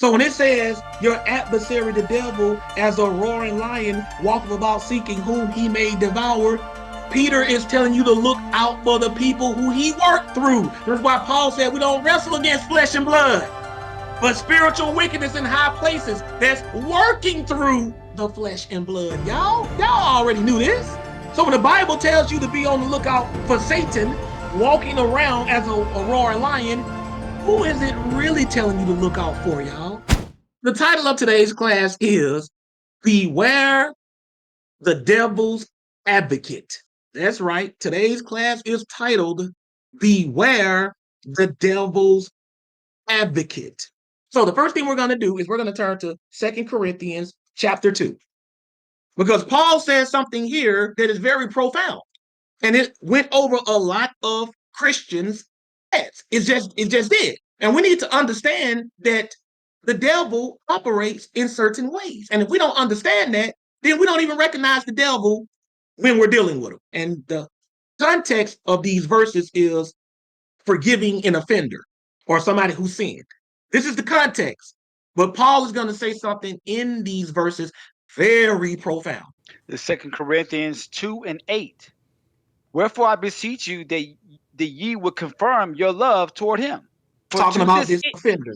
So when it says your adversary, the devil, as a roaring lion, walketh about seeking whom he may devour, Peter is telling you to look out for the people who he worked through. That's why Paul said we don't wrestle against flesh and blood, but spiritual wickedness in high places that's working through the flesh and blood. Y'all already knew this. So when the Bible tells you to be on the lookout for Satan walking around as a roaring lion, who is it really telling you to look out for, y'all? The title of today's class is Beware the Devil's Advocate. That's right. Today's class is titled Beware the Devil's Advocate. So the first thing we're going to do is we're going to turn to 2 Corinthians chapter 2. Because Paul says something here that is very profound. And it went over a lot of Christians' heads. It just did. And we need to understand that the devil operates in certain ways. And if we don't understand that, then we don't even recognize the devil when we're dealing with him. And the context of these verses is forgiving an offender or somebody who sinned. This is the context. But Paul is going to say something in these verses very profound. The Second Corinthians 2 and 8. Wherefore I beseech you that ye would confirm your love toward him. For Talking to about this this offender.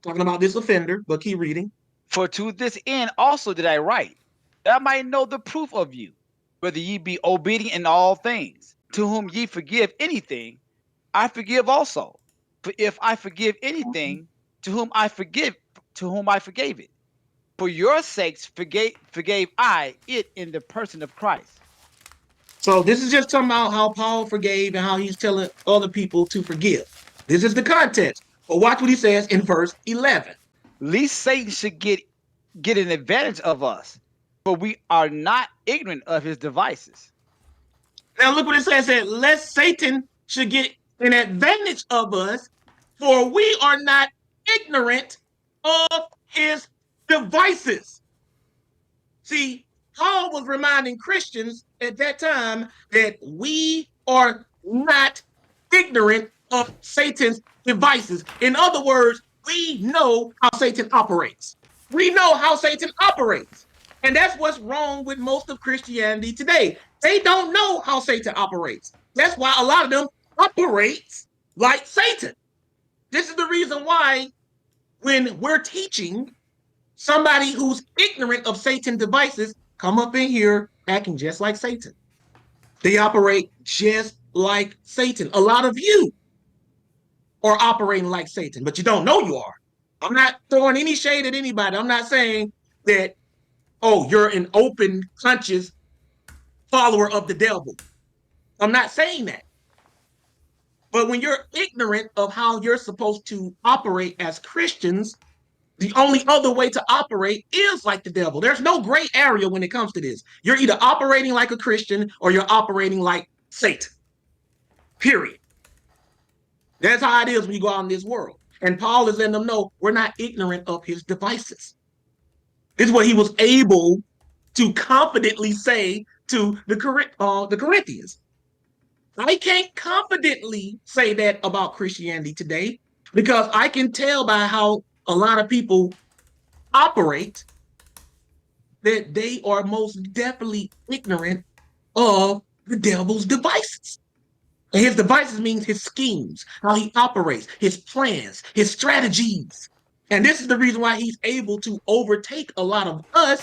Talking about this offender, but keep reading. for to this end also did I write, that I might know the proof of you, whether ye be obedient in all things. To whom ye forgive anything, I forgive also. For if I forgive anything, to whom I forgave it. For your sakes forgave I it in the person of Christ. So this is just talking about how Paul forgave and how he's telling other people to forgive. This is the context. But watch what he says in verse 11. Lest Satan should get an advantage of us, for we are not ignorant of his devices. Now look what it says. Lest Satan should get an advantage of us, for we are not ignorant of his devices. See, Paul was reminding Christians at that time that we are not ignorant of Satan's devices. In other words, we know how Satan operates. We know how Satan operates. And that's what's wrong with most of Christianity today. They don't know how Satan operates. That's why a lot of them operates like Satan. This is the reason why when we're teaching, somebody who's ignorant of Satan's devices come up in here acting just like Satan. They operate just like Satan. A lot of you are operating like Satan, but you don't know you are. I'm not throwing any shade at anybody. I'm not saying that, oh, you're an open, conscious follower of the devil. I'm not saying that. But when you're ignorant of how you're supposed to operate as Christians, the only other way to operate is like the devil. There's no gray area when it comes to this. You're either operating like a Christian or you're operating like Satan. Period. That's how it is when you go out in this world. And Paul is letting them know we're not ignorant of his devices. This is what he was able to confidently say to the Corinthians. I can't confidently say that about Christianity today because I can tell by how a lot of people operate that they are most definitely ignorant of the devil's devices. And his devices means his schemes, how he operates, his plans, his strategies. And this is the reason why he's able to overtake a lot of us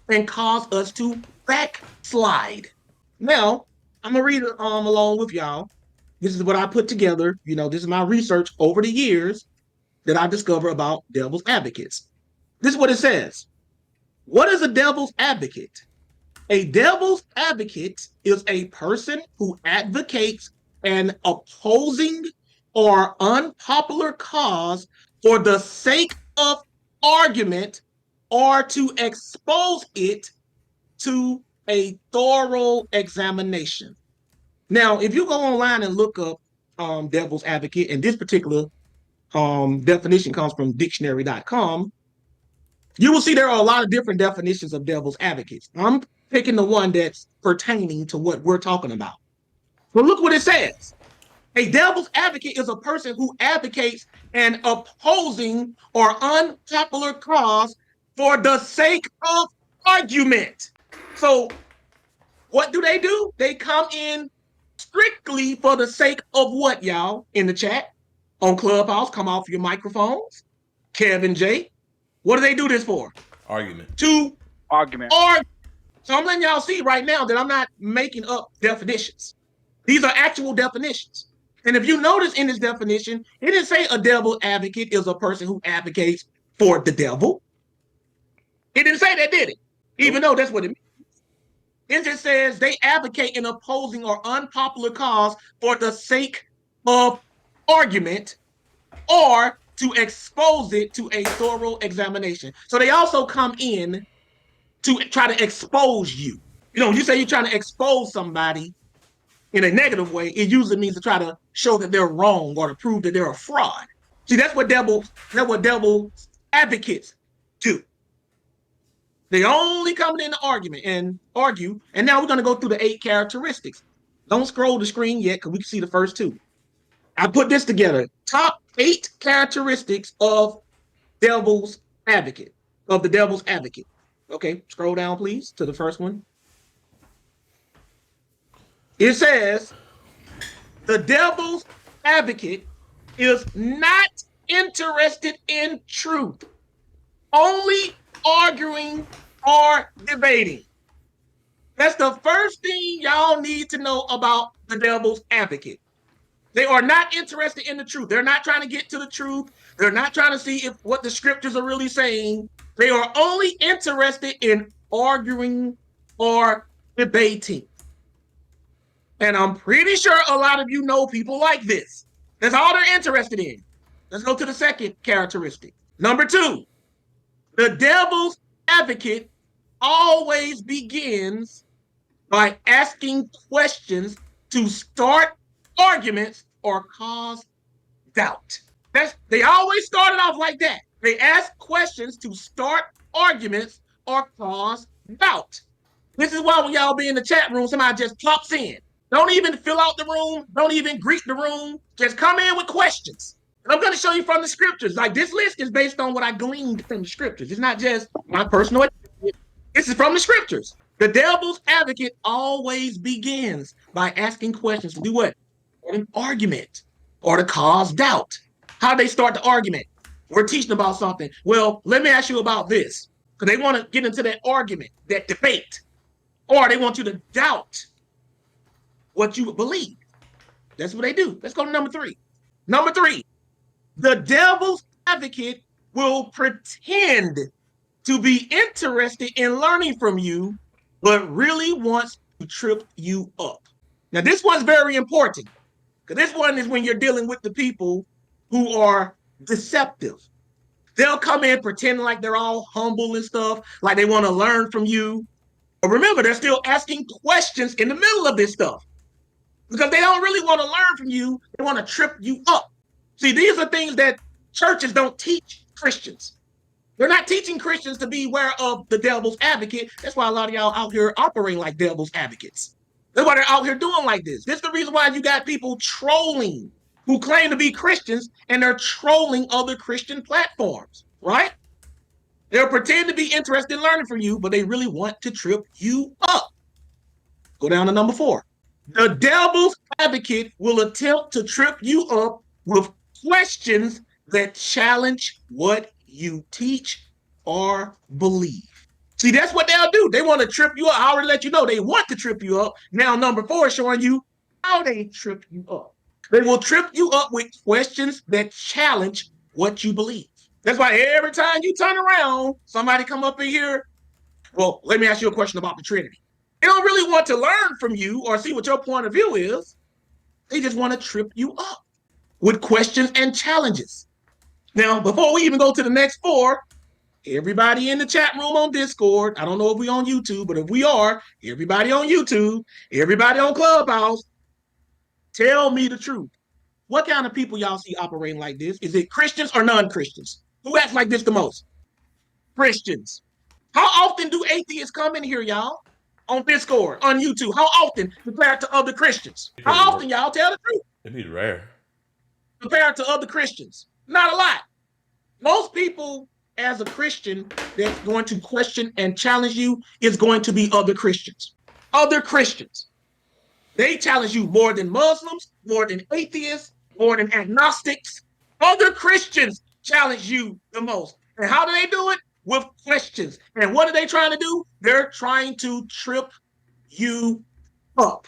and cause us to backslide. Now, I'm going to read it along with y'all. This is what I put together. You know, this is my research over the years that I discovered about devil's advocates. This is what it says. What is a devil's advocate? A devil's advocate is a person who advocates an opposing or unpopular cause for the sake of argument or to expose it to a thorough examination. Now, if you go online and look up devil's advocate, and this particular definition comes from dictionary.com, you will see there are a lot of different definitions of devil's advocates. I'm picking the one that's pertaining to what we're talking about. But look what it says. A devil's advocate is a person who advocates an opposing or unpopular cause for the sake of argument. So, what do? They come in strictly for the sake of what, y'all? In the chat, on Clubhouse, come off your microphones. Kevin J. What do they do this for? Argument. To Argument. argue. So I'm letting y'all see right now that I'm not making up definitions. These are actual definitions. And if you notice in this definition, it didn't say a devil advocate is a person who advocates for the devil. It didn't say that, did it? Even though that's what it means. It just says they advocate an opposing or unpopular cause for the sake of argument or to expose it to a thorough examination. So they also come in to try to expose you. You know, when you say you're trying to expose somebody in a negative way, it usually means to try to show that they're wrong or to prove that they're a fraud. See, that's what devil advocates do. They only come in the argument and argue. And now we're going to go through the 8 characteristics. Don't scroll the screen yet because we can see the first 2. I put this together. Top 8 characteristics of the devil's advocate. Okay, scroll down, please, to the first one. It says, the devil's advocate is not interested in truth, only arguing or debating. That's the first thing y'all need to know about the devil's advocate. They are not interested in the truth. They're not trying to get to the truth. They're not trying to see if what the scriptures are really saying. They are only interested in arguing or debating. And I'm pretty sure a lot of you know people like this. That's all they're interested in. Let's go to the second characteristic. Number 2, the devil's advocate always begins by asking questions to start arguments or cause doubt. They always started off like that. They ask questions to start arguments or cause doubt. This is why when y'all be in the chat room, somebody just pops in. Don't even fill out the room. Don't even greet the room. Just come in with questions. And I'm going to show you from the scriptures. Like, this list is based on what I gleaned from the scriptures. It's not just my personal opinion. This is from the scriptures. The devil's advocate always begins by asking questions to do what? An argument or to cause doubt. How do they start the argument? We're teaching about something. Well, let me ask you about this. Because they want to get into that argument, that debate. Or they want you to doubt what you believe. That's what they do. Let's go to number 3. Number 3, the devil's advocate will pretend to be interested in learning from you, but really wants to trip you up. Now, this one's very important because this one is when you're dealing with the people who are deceptive. They'll come in pretending like they're all humble and stuff, like they want to learn from you. But remember, they're still asking questions in the middle of this stuff because they don't really want to learn from you. They want to trip you up. See, these are things that churches don't teach Christians. They're not teaching Christians to be aware of the devil's advocate. That's why a lot of y'all out here operating like devil's advocates. That's why they're out here doing like this. This is the reason why you got people trolling who claim to be Christians and they're trolling other Christian platforms, right? They'll pretend to be interested in learning from you, but they really want to trip you up. Go down to number 4. The devil's advocate will attempt to trip you up with questions that challenge what you teach or believe. See, that's what they'll do. They want to trip you up. I already let you know they want to trip you up. Now, number 4 is showing you how they trip you up. They will trip you up with questions that challenge what you believe. That's why every time you turn around, somebody come up in here, well, let me ask you a question about the Trinity. They don't really want to learn from you or see what your point of view is. They just want to trip you up with questions and challenges. Now, before we even go to the next 4, everybody in the chat room on Discord, I don't know if we're on YouTube, but if we are, everybody on YouTube, everybody on Clubhouse, tell me the truth. What kind of people y'all see operating like this? Is it Christians or non-Christians? Who acts like this the most? Christians. How often do atheists come in here, y'all? on Discord, on YouTube? How often compared to other Christians? How often, y'all? Tell the truth. It'd be rare. Compared to other Christians. Not a lot. Most people, as a Christian, that's going to question and challenge you is going to be other Christians. Other Christians. They challenge you more than Muslims, more than atheists, more than agnostics. Other Christians challenge you the most. And how do they do it? With questions. And what are they trying to do? They're trying to trip you up.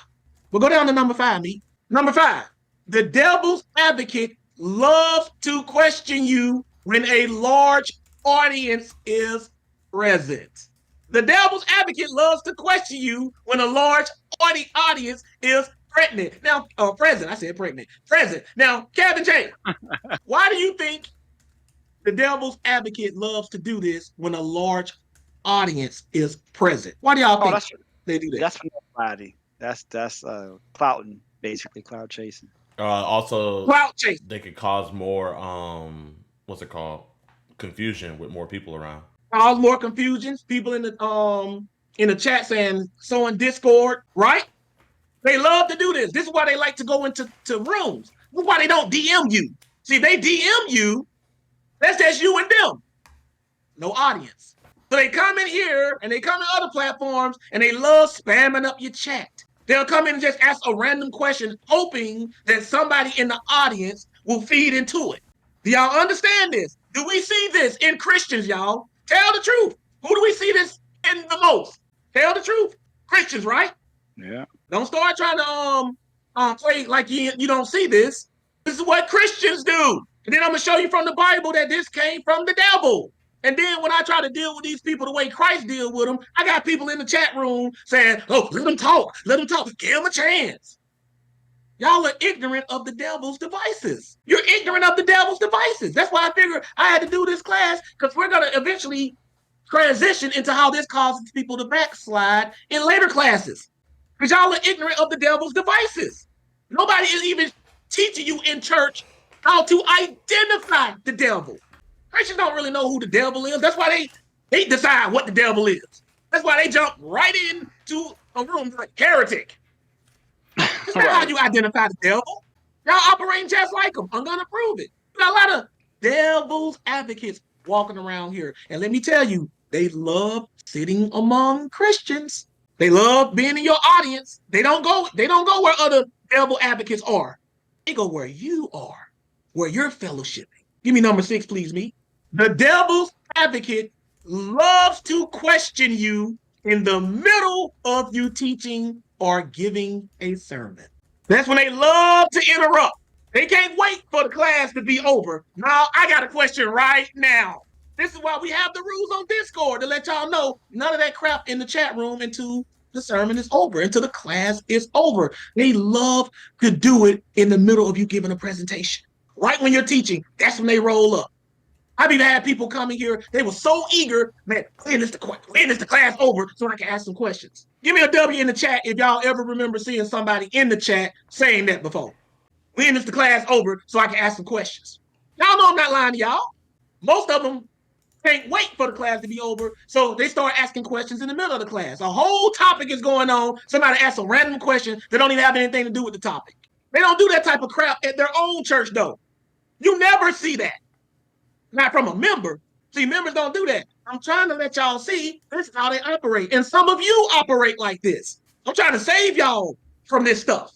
We'll go down to number 5, me. Number 5, the devil's advocate loves to question you when a large audience is present. The devil's advocate loves to question you when a large audience is pregnant. Now, present. I said pregnant. Present. Now, Kevin J, why do you think the devil's advocate loves to do this when a large audience is present? Why do y'all think they do that? That's for nobody. That's clouting, basically, cloud chasing. Also, cloud chasing. They could cause more what's it called? Confusion with more people around. Cause more confusions. People in the chat saying so in Discord, right? They love to do this. This is why they like to go into rooms. This is why they don't DM you. See, if they DM you, that's just you and them. No audience. So they come in here and they come in other platforms and they love spamming up your chat. They'll come in and just ask a random question, hoping that somebody in the audience will feed into it. Do y'all understand this? Do we see this in Christians, y'all? Tell the truth. Who do we see this in the most? Tell the truth. Christians, right? Yeah. Don't start trying to play like you don't see this. This is what Christians do. And then I'm going to show you from the Bible that this came from the devil. And then when I try to deal with these people the way Christ deal with them, I got people in the chat room saying, oh, let them talk. Let them talk. Give them a chance. Y'all are ignorant of the devil's devices. You're ignorant of the devil's devices. That's why I figured I had to do this class, because we're going to eventually transition into how this causes people to backslide in later classes. Because y'all are ignorant of the devil's devices. Nobody is even teaching you in church how to identify the devil. Christians don't really know who the devil is. That's why they decide what the devil is. That's why they jump right into a room like heretic. That's not how you identify the devil. Y'all operating just like them. I'm going to prove it. You got a lot of devil's advocates walking around here. And let me tell you, they love sitting among Christians. They love being in your audience. They don't go where other devil advocates are. They go where you are, where you're fellowshipping. Give me number 6, please, me. The devil's advocate loves to question you in the middle of you teaching or giving a sermon. That's when they love to interrupt. They can't wait for the class to be over. Now, I got a question right now. This is why we have the rules on Discord, to let y'all know none of that crap in the chat room until the sermon is over, until the class is over. They love to do it in the middle of you giving a presentation. Right when you're teaching, that's when they roll up. I've even had people coming here, they were so eager, man, when is the class over so I can ask some questions? Give me a W in the chat if y'all ever remember seeing somebody in the chat saying that before. When is the class over so I can ask some questions? Y'all know I'm not lying to y'all. Most of them can't wait for the class to be over, so they start asking questions in the middle of the class. A whole topic is going on. Somebody asks a random question that don't even have anything to do with the topic. They don't do that type of crap at their own church, though. You never see that. Not from a member. See, members don't do that. I'm trying to let y'all see this is how they operate. And some of you operate like this. I'm trying to save y'all from this stuff.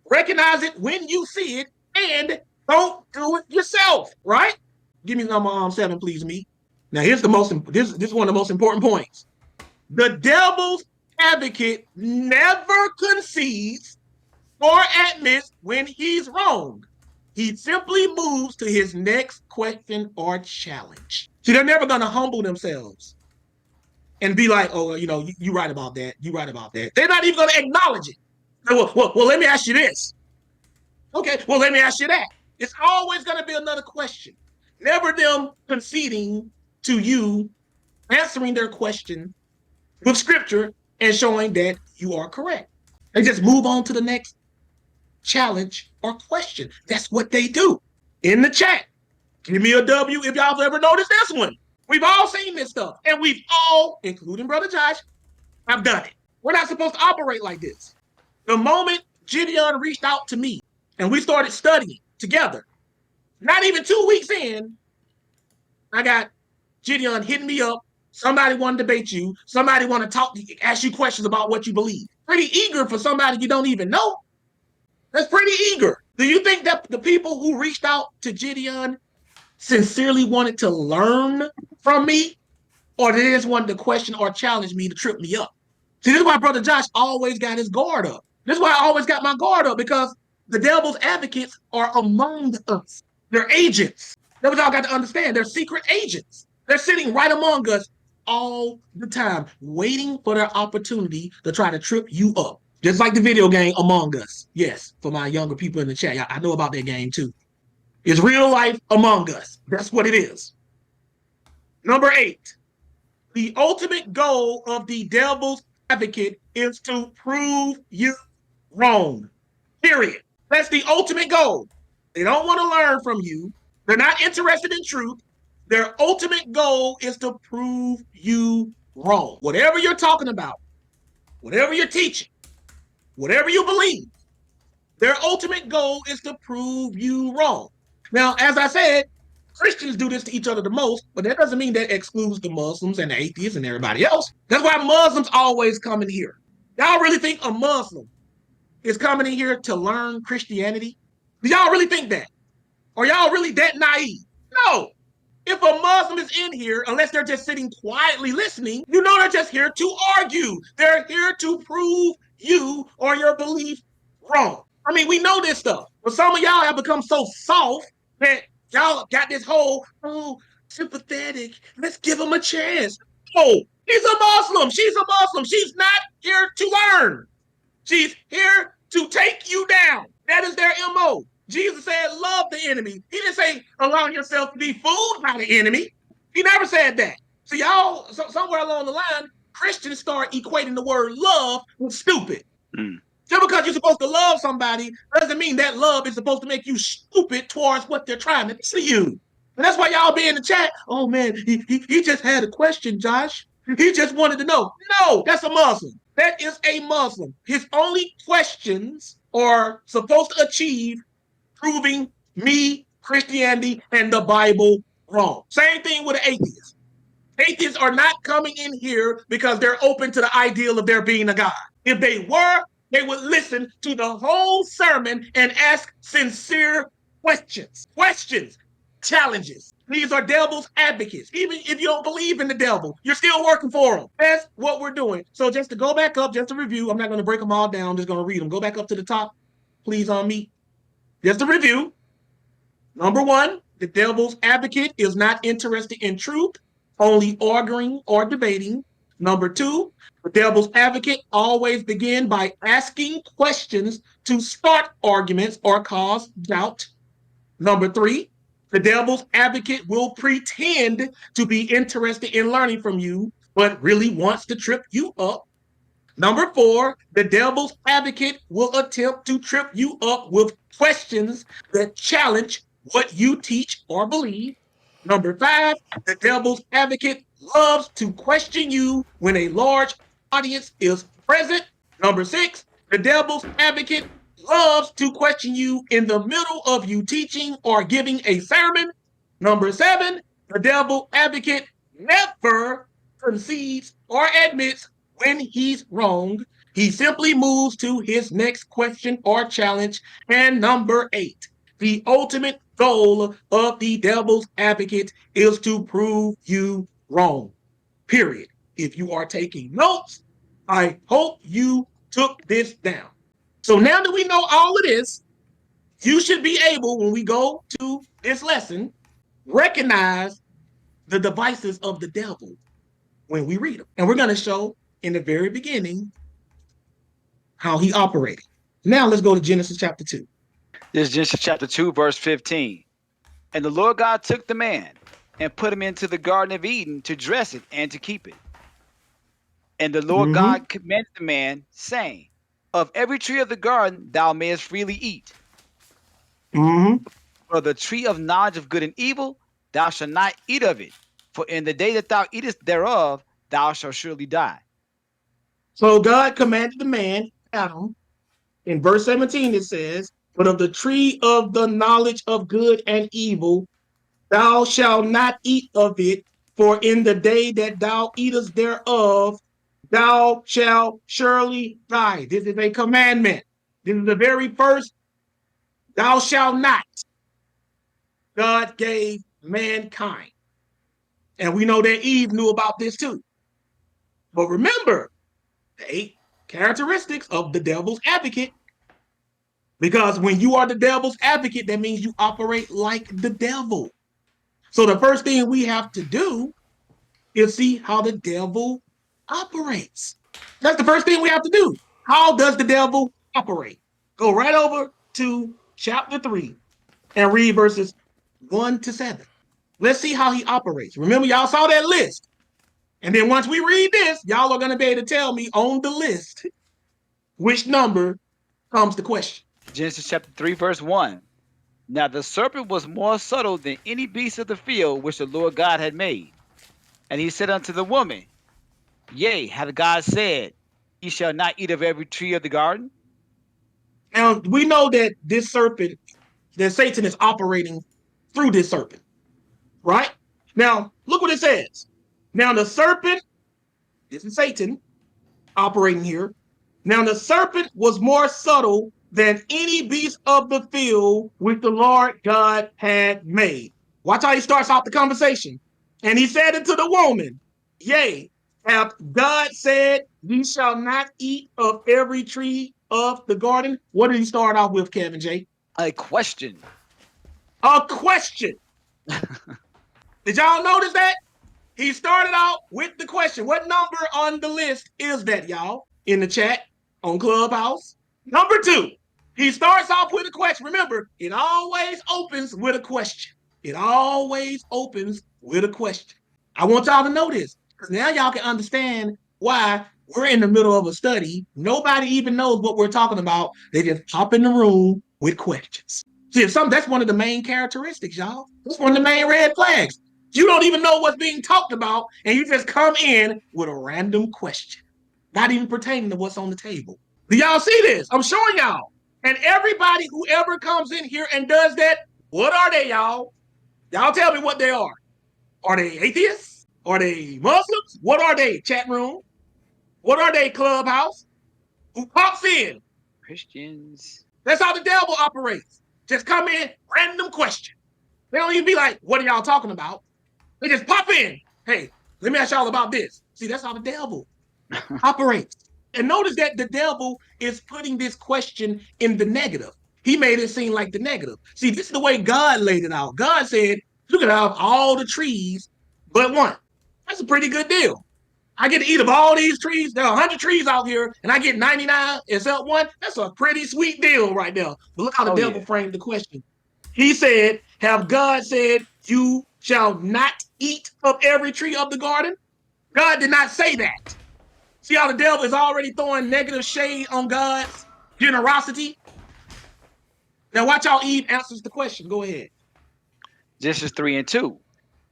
Recognize it when you see it and don't do it yourself, right? Give me number 7, please, me. Now, here's this is one of the most important points. The devil's advocate never concedes or admits when he's wrong. He simply moves to his next question or challenge. See, they're never going to humble themselves and be like, oh, you right about that. You right about that. They're not even going to acknowledge it. Well, let me ask you this. Okay, well, let me ask you that. It's always going to be another question. Never them conceding to you, answering their question with scripture and showing that you are correct. They just move on to the next challenge or question. That's what they do. In the chat, give me a W if y'all have ever noticed this one. We've all seen this stuff, and we've all, including Brother Josh, have done it. We're not supposed to operate like this. The moment GiDeon reached out to me and we started studying together, not even 2 weeks in, I got GiDeon hitting me up. Somebody want to debate you. Somebody want to talk, ask you questions about what you believe. Pretty eager for somebody you don't even know. That's pretty eager. Do you think that the people who reached out to GiDeon sincerely wanted to learn from me? Or they just wanted to question or challenge me to trip me up? See, this is why Brother Josh always got his guard up. This is why I always got my guard up, because the devil's advocates are among us. They're agents. That's what y'all got to understand. They're secret agents. They're sitting right among us all the time, waiting for their opportunity to try to trip you up. Just like the video game Among Us. Yes, for my younger people in the chat, I know about that game too. It's real life Among Us. That's what it is. Number 8, the ultimate goal of the devil's advocate is to prove you wrong. Period. That's the ultimate goal. They don't want to learn from you. They're not interested in truth. Their ultimate goal is to prove you wrong. Whatever you're talking about, whatever you're teaching, whatever you believe, their ultimate goal is to prove you wrong. Now, as I said, Christians do this to each other the most, but that doesn't mean that excludes the Muslims and the atheists and everybody else. That's why Muslims always come in here. Y'all really think a Muslim is coming in here to learn Christianity? Do y'all really think that? Are y'all really that naive? No. If a Muslim is in here, unless they're just sitting quietly listening, you know they're just here to argue. They're here to prove you or your belief wrong. I mean, we know this stuff, but some of y'all have become so soft that y'all got this whole, oh, sympathetic, let's give him a chance. Oh, he's a Muslim. She's a Muslim. She's not here to learn. She's here to take you down. That is their MO. Jesus said, love the enemy. He didn't say, allow yourself to be fooled by the enemy. He never said that. So y'all, somewhere along the line, Christians start equating the word love with stupid. Just because you're supposed to love somebody doesn't mean that love is supposed to make you stupid towards what they're trying to see you. And that's why y'all be in the chat. Oh man, he just had a question, Josh. He just wanted to know. No, that's a Muslim. That is a Muslim. His only questions are supposed to achieve proving me, Christianity, and the Bible wrong. Same thing with an atheist. Atheists are not coming in here because they're open to the ideal of there being a God. If they were, they would listen to the whole sermon and ask sincere questions, challenges. These are devil's advocates. Even if you don't believe in the devil, you're still working for them. That's what we're doing. So just to go back up, just to review, I'm not going to break them all down. I'm just going to read them. Go back up to the top, please, on me. Just to review. Number 1, the devil's advocate is not interested in truth, only arguing or debating. Number 2, the devil's advocate always begin by asking questions to start arguments or cause doubt. Number 3, the devil's advocate will pretend to be interested in learning from you, but really wants to trip you up. Number 4, the devil's advocate will attempt to trip you up with questions that challenge what you teach or believe. Number 5, the devil's advocate loves to question you when a large audience is present. Number 6, the devil's advocate loves to question you in the middle of you teaching or giving a sermon. Number 7, the devil advocate never concedes or admits when he's wrong. He simply moves to his next question or challenge. And number 8, the ultimate goal of the devil's advocate is to prove you wrong. Period. If you are taking notes, I hope you took this down. So now that we know all of this, you should be able, when we go to this lesson, recognize the devices of the devil when we read them. And we're going to show in the very beginning how he operated. Now let's go to Genesis chapter 2. This is Genesis chapter 2, verse 15. And the Lord God took the man and put him into the Garden of Eden to dress it and to keep it. And the Lord God commanded the man, saying, of every tree of the garden thou mayest freely eat. For the tree of knowledge of good and evil, thou shalt not eat of it. For in the day that thou eatest thereof, thou shalt surely die. So God commanded the man, Adam, in verse 17 it says, but of the tree of the knowledge of good and evil, thou shalt not eat of it, for in the day that thou eatest thereof, thou shalt surely die. This is a commandment. This is the very first thou shalt not God gave mankind. And we know that Eve knew about this too. But remember, the 8 characteristics of the devil's advocate. Because when you are the devil's advocate, that means you operate like the devil. So the first thing we have to do is see how the devil operates. That's the first thing we have to do. How does the devil operate? Go right over to chapter 3 and read verses 1 to 7. Let's see how he operates. Remember, y'all saw that list. And then once we read this, y'all are going to be able to tell me on the list which number comes to question. Genesis chapter 3, verse 1. Now the serpent was more subtle than any beast of the field which the Lord God had made. And he said unto the woman, Yea, hath God said, Ye shall not eat of every tree of the garden? Now, we know that this serpent, that Satan is operating through this serpent, right? Now, look what it says. Now, the serpent, this is Satan operating here. Now, the serpent was more subtle than any beast of the field which the Lord God had made. Watch how he starts out the conversation. And he said unto the woman, Yea, hath God said, Ye shall not eat of every tree of the garden? What did he start off with, Kevin J? A question. A question. Did y'all notice that? He started out with the question. What number on the list is that, y'all? In the chat on Clubhouse. Number 2, he starts off with a question. Remember, it always opens with a question. It always opens with a question. I want y'all to know this because now y'all can understand why we're in the middle of a study. Nobody even knows what we're talking about. They just hop in the room with questions. See, that's one of the main characteristics, y'all. That's one of the main red flags. You don't even know what's being talked about, and you just come in with a random question, not even pertaining to what's on the table. Do y'all see this? I'm showing y'all. And everybody who ever comes in here and does that, what are they, y'all? Y'all tell me what they are. Are they atheists? Are they Muslims? What are they, chat room? What are they, Clubhouse? Who pops in? Christians. That's how the devil operates. Just come in, random question. They don't even be like, what are y'all talking about? They just pop in. Hey, let me ask y'all about this. See, that's how the devil operates. And notice that the devil is putting this question in the negative. He made it seem like the negative. See, this is the way God laid it out. God said, you can have all the trees but one. That's a pretty good deal. I get to eat of all these trees. There are 100 trees out here, and I get 99 except one. That's a pretty sweet deal right there. But look how the devil framed the question. He said, have God said, you shall not eat of every tree of the garden? God did not say that. See how the devil is already throwing negative shade on God's generosity? Now watch how Eve answers the question. Go ahead. Genesis 3 and 2.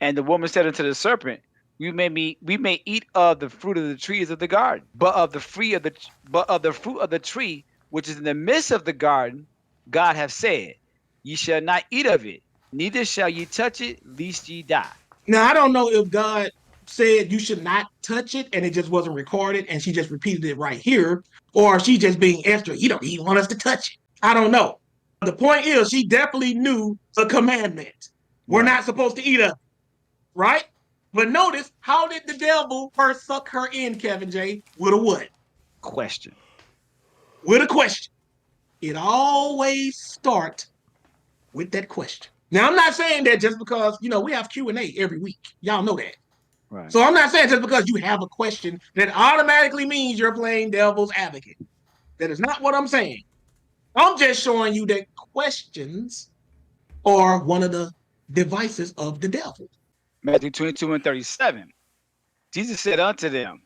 And the woman said unto the serpent, we may eat of the fruit of the trees of the garden, but of the fruit of the tree which is in the midst of the garden, God hath said, Ye shall not eat of it, neither shall ye touch it, lest ye die. Now I don't know if God said you should not touch it and it just wasn't recorded and she just repeated it right here, or she just being extra, you don't even want us to touch it. I don't know. The point is, she definitely knew the commandment. We're not supposed to eat of it, right? But notice, how did the devil first suck her in, Kevin J? With a what? Question. With a question. It always starts with that question. Now, I'm not saying that just because, we have Q&A every week. Y'all know that. Right. So I'm not saying just because you have a question that automatically means you're playing devil's advocate. That is not what I'm saying. I'm just showing you that questions are one of the devices of the devil. Matthew 22 and 37. Jesus said unto them,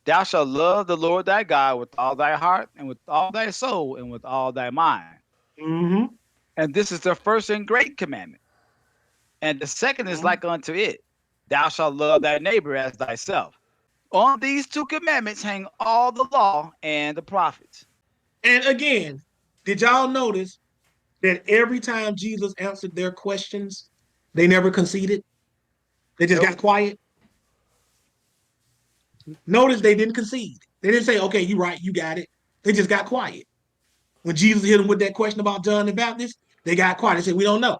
Thou shalt love the Lord thy God with all thy heart, and with all thy soul, and with all thy mind. Mm-hmm. And this is the first and great commandment. And the second is like unto it, Thou shalt love thy neighbor as thyself. On these two commandments hang all the law and the prophets. And again, did y'all notice that every time Jesus answered their questions, they never conceded? They just got quiet. Notice they didn't concede. They didn't say, okay, you're right, you got it. They just got quiet. When Jesus hit them with that question about John the Baptist, they got quiet. They said, we don't know.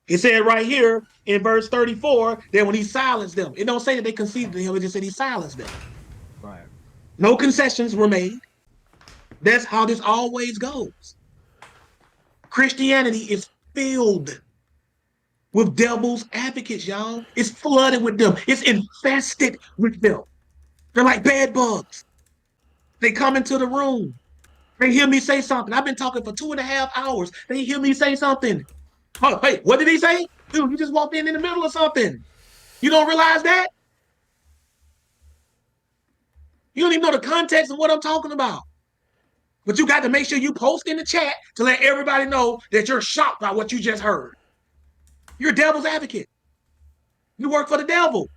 It said right here in verse 34 that when he silenced them, it don't say that they conceded to him, it just said he silenced them. Right. No concessions were made. That's how this always goes. Christianity is filled with devil's advocates, y'all. It's flooded with them. It's infested with them. They're like bed bugs. They come into the room. They hear me say something. I've been talking for 2.5 hours. They hear me say something. Oh, hey, what did he say? Dude, you just walked in the middle of something. You don't realize that? You don't even know the context of what I'm talking about. But you got to make sure you post in the chat to let everybody know that you're shocked by what you just heard. You're a devil's advocate. You work for the devil.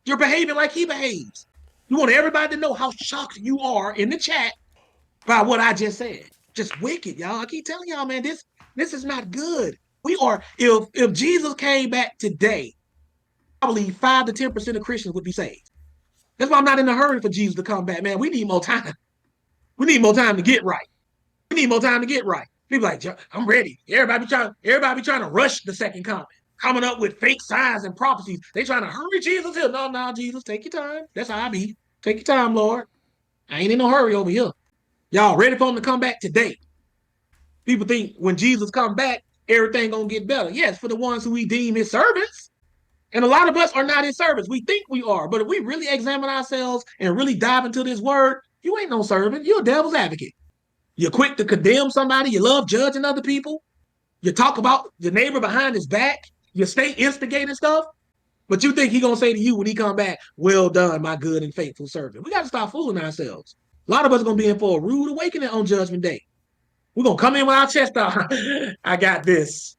You're behaving like he behaves. You want everybody to know how shocked you are in the chat by what I just said. Just wicked, y'all. I keep telling y'all, man, this is not good. We are, if Jesus came back today, I believe 5 to 10% of Christians would be saved. That's why I'm not in a hurry for Jesus to come back, man. We need more time. We need more time to get right. We need more time to get right. People like, I'm ready. Everybody be trying to rush the second coming, coming up with fake signs and prophecies. They trying to hurry Jesus here. No, Jesus, take your time. That's how I be. Take your time, Lord. I ain't in no hurry over here. Y'all ready for him to come back today? People think when Jesus come back, everything gonna get better. Yes, for the ones who we deem his servants. And a lot of us are not his servants. We think we are, but if we really examine ourselves and really dive into this word, you ain't no servant. You're a devil's advocate. You're quick to condemn somebody. You love judging other people. You talk about your neighbor behind his back. You stay instigating stuff. But you think he gonna say to you when he come back, well done, my good and faithful servant. We got to stop fooling ourselves. A lot of us are gonna be in for a rude awakening on Judgment Day. We're gonna come in with our chest out. I got this.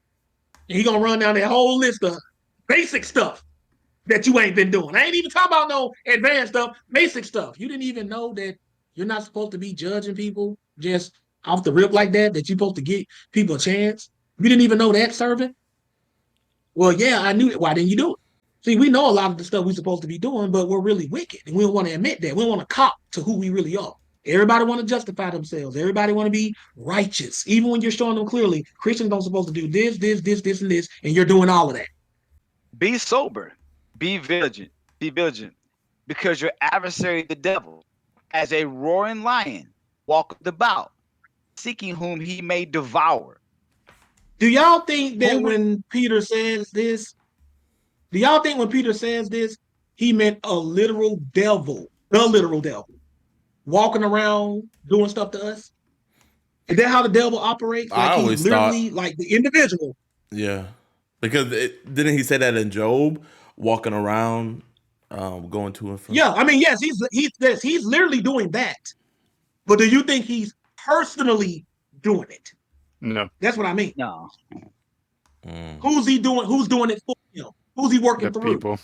And he gonna run down that whole list of basic stuff that you ain't been doing. I ain't even talking about no advanced stuff, basic stuff. You didn't even know that you're not supposed to be judging people just off the rip like that, that you're supposed to give people a chance. You didn't even know that, servant? Well, yeah, I knew it. Why didn't you do it? See, we know a lot of the stuff we're supposed to be doing, but we're really wicked. And we don't want to admit that. We don't want to cop to who we really are. Everybody want to justify themselves. Everybody want to be righteous. Even when you're showing them clearly, Christians don't supposed to do this, and this, and you're doing all of that. Be sober, be vigilant, because your adversary, the devil, as a roaring lion, walketh about, seeking whom he may devour. Do y'all think that when Peter says this, he meant a literal devil, the literal devil, walking around doing stuff to us? Is that how the devil operates? Like I he's always literally thought, like the individual. yeah, because didn't he say that in Job, walking around, going to and from? Yeah, I mean, yes, he's literally doing that. But do you think he's personally doing it? No. That's what I mean. No. Who's he doing? Who's doing it for him? Who's he working The through? people.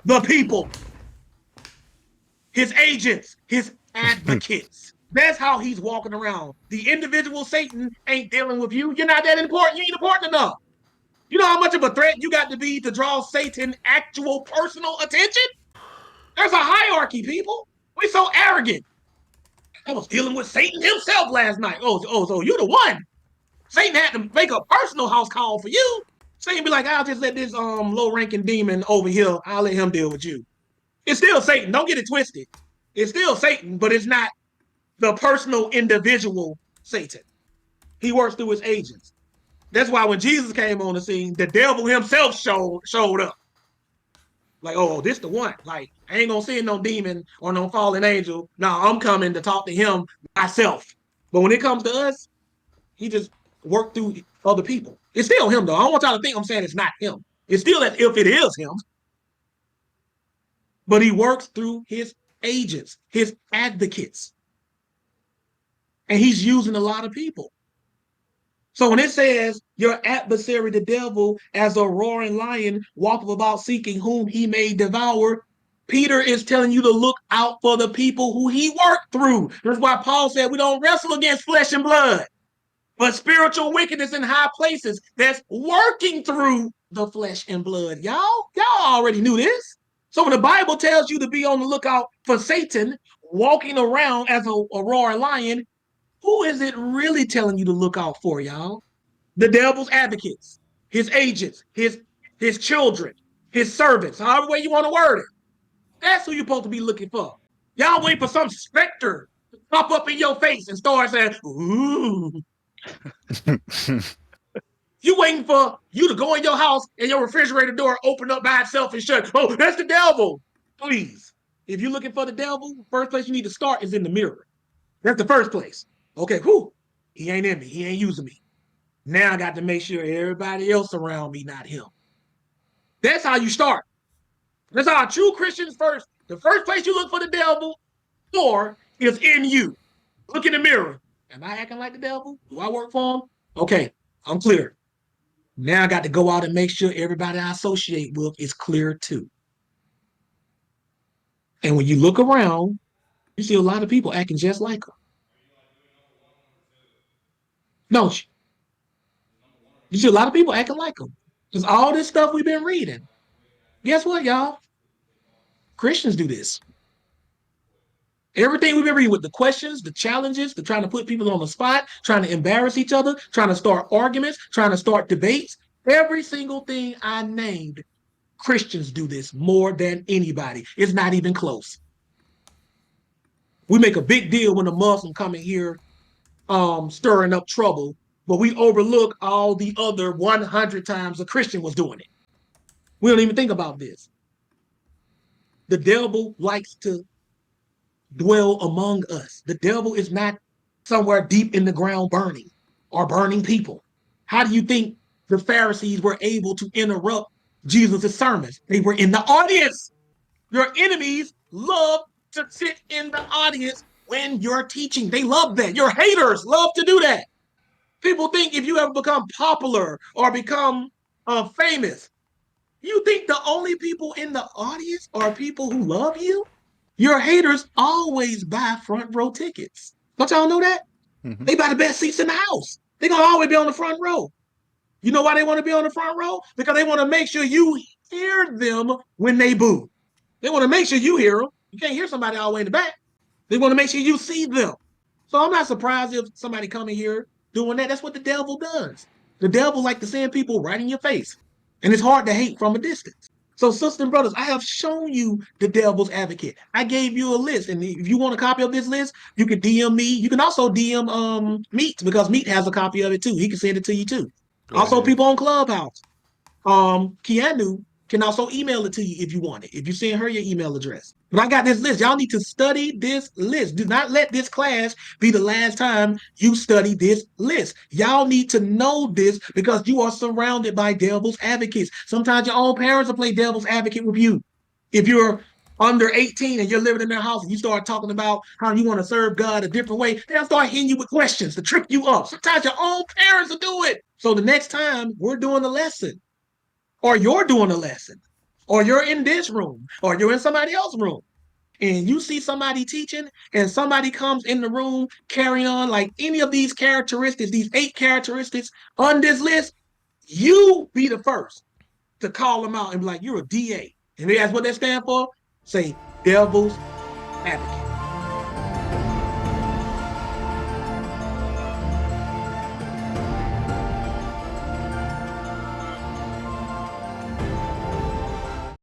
The people. His agents, his advocates. That's how he's walking around. The individual Satan ain't dealing with you. You're not that important. You ain't important enough. You know how much of a threat you got to be to draw Satan actual personal attention? There's a hierarchy, people. We're so arrogant. I was dealing with Satan himself last night. So you're the one. Satan had to make a personal house call for you. Satan be like, I'll just let this low-ranking demon over here, I'll let him deal with you. It's still Satan. Don't get it twisted. It's still Satan, but it's not the personal individual Satan. He works through his agents. That's why when Jesus came on the scene, the devil himself showed up. Like, oh, this the one. Like, I ain't gonna send no demon or no fallen angel. No, I'm coming to talk to him myself. But when it comes to us, he just worked through other people. It's still him, though. I don't want y'all to think I'm saying it's not him. It's still as if it is him. But he works through his agents, his advocates. And he's using a lot of people. So when it says your adversary, the devil, as a roaring lion, walketh about seeking whom he may devour, Peter is telling you to look out for the people who he worked through. That's why Paul said we don't wrestle against flesh and blood, but spiritual wickedness in high places that's working through the flesh and blood. Y'all already knew this. So when the Bible tells you to be on the lookout for Satan walking around as a roaring lion, who is it really telling you to look out for, y'all? The devil's advocates, his agents, his children, his servants, however way you want to word it. That's who you're supposed to be looking for. Y'all wait for some specter to pop up in your face and start saying, ooh. You waiting for you to go in your house and your refrigerator door open up by itself and shut. Oh, that's the devil. Please. If you're looking for the devil, first place you need to start is in the mirror. That's the first place. Okay, whew. He ain't in me. He ain't using me. Now I got to make sure everybody else around me, not him. That's how you start. That's how true Christians first. The first place you look for the devil for is in you. Look in the mirror. Am I acting like the devil? Do I work for him? Okay, I'm clear. Now I got to go out and make sure everybody I associate with is clear too. And when you look around, you see a lot of people acting just like them. Don't you? You see a lot of people acting like them. Because all this stuff we've been reading. Guess what, y'all? Christians do this. Everything we've been reading with the questions, the challenges, the trying to put people on the spot, trying to embarrass each other, trying to start arguments, trying to start debates. Every single thing I named, Christians do this more than anybody. It's not even close. We make a big deal when a Muslim come in here stirring up trouble, but we overlook all the other 100 times a Christian was doing it. We don't even think about this. The devil likes to dwell among us. The devil is not somewhere deep in the ground burning or burning people. How do you think the Pharisees were able to interrupt Jesus' sermons? They were in the audience. Your enemies love to sit in the audience when you're teaching. They love that. Your haters love to do that. People think if you ever become popular or become famous, you think the only people in the audience are people who love you? Your haters always buy front row tickets. Don't y'all know that? Mm-hmm. They buy the best seats in the house. They're going to always be on the front row. You know why they want to be on the front row? Because they want to make sure you hear them when they boo. They want to make sure you hear them. You can't hear somebody all the way in the back. They want to make sure you see them. So I'm not surprised if somebody coming here doing that. That's what the devil does. The devil like to send people right in your face. And it's hard to hate from a distance. So, sisters and brothers, I have shown you the devil's advocate. I gave you a list. And if you want a copy of this list, you can DM me. You can also DM Meat, because Meat has a copy of it too. He can send it to you too. Also, people on Clubhouse. Keanu can also email it to you if you want it, if you send her your email address. But I got this list. Y'all need to study this list. Do not let this class be the last time you study this list. Y'all need to know this because you are surrounded by devil's advocates. Sometimes your own parents will play devil's advocate with you. If you're under 18 and you're living in their house and you start talking about how you want to serve God a different way, they'll start hitting you with questions to trip you up. Sometimes your own parents will do it. So the next time we're doing the lesson, or you're doing a lesson, or you're in this room, or you're in somebody else's room, and you see somebody teaching, and somebody comes in the room carrying on like any of these characteristics, these 8 characteristics on this list, you be the first to call them out and be like, you're a DA. And that's what they stand for. Say, devil's advocate.